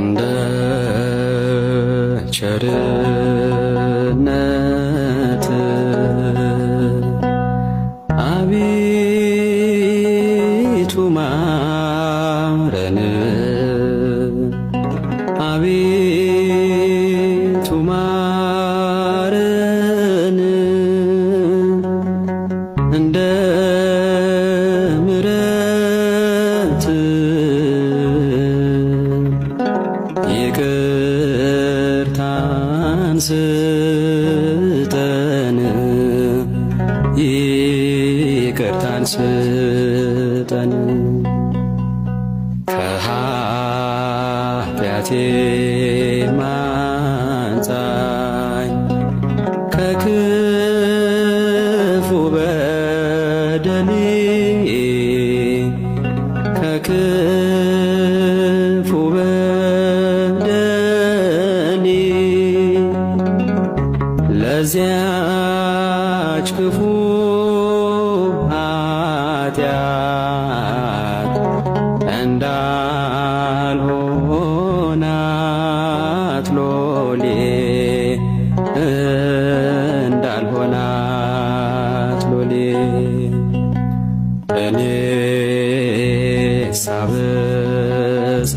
እንደ ቸርነት አቤቱ ማረን፣ አቤቱ ማረን። እንደ ይቅርታን ስጠን፣ ይቅርታን ስጠን። ከኃጢአቴ ማንጻኝ፣ ከክፉ በደሌ፣ ከክፉ በደሌ። ለዚያች ክፉ ኃጢአት እንዳልሆናት ሎሌ፣ እንዳልሆናት ሎሌ። እኔስ አበሳዬ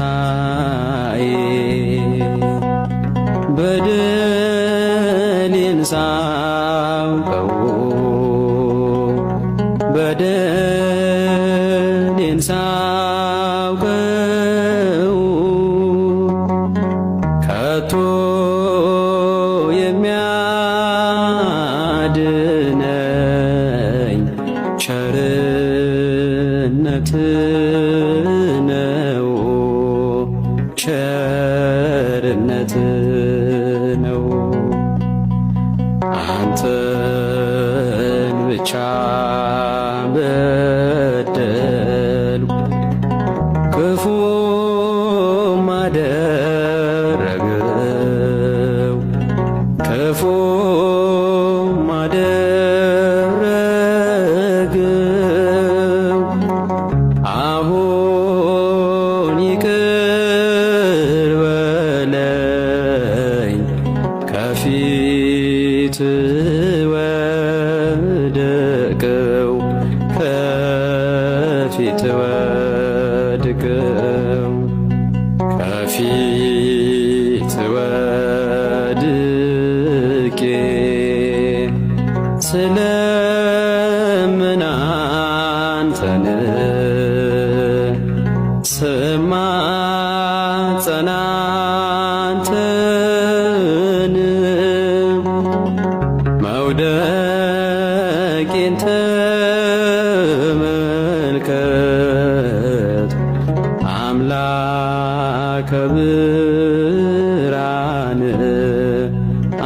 በደሌን ሳውቀው፣ በደሌን ሳውቀው ከቶ የሚያድነኝ ቸርነት ነው፣ ቸርነት ነው። አንተን ብቻ በደልኩ፣ ክፉም አደረግው፣ ክፉም አደረግው። አሁን ይቅር በለኝ፣ ከፊት ወድቀው፣ ከፊት ወድቀው፣ ከፊት ወድቄ ስለምን አንተን ስማጸን አንተን መውደቄን ተመልከት አምላከ ብርሃን፣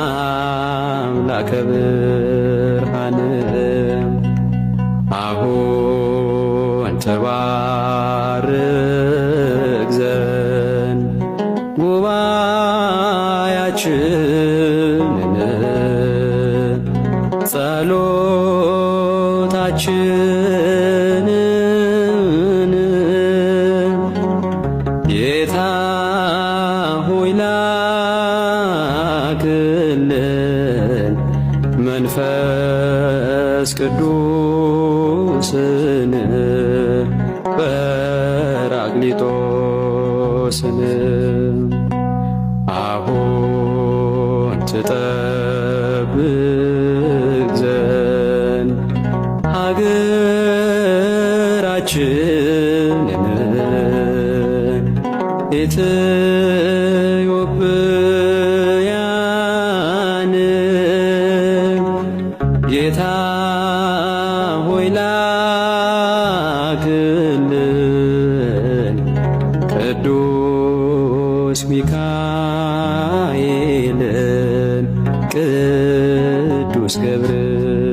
አምላከ ብርሃን። አሁን ተባርክ ዘንድ ጉባኤያችንን፣ ጸሎታችንን። ጌታ ሆይ ላክልን መንፈስ ቅዱስን፣ ጰራቅሊጦስን። አሁን ትጠብቅ ዘንድ ሀገራችንን፣ ኢትዮጵያን። ጌታ ሆይ ላክልን ቅዱስ ሚካኤልን፣ ቅዱስ ገብርኤል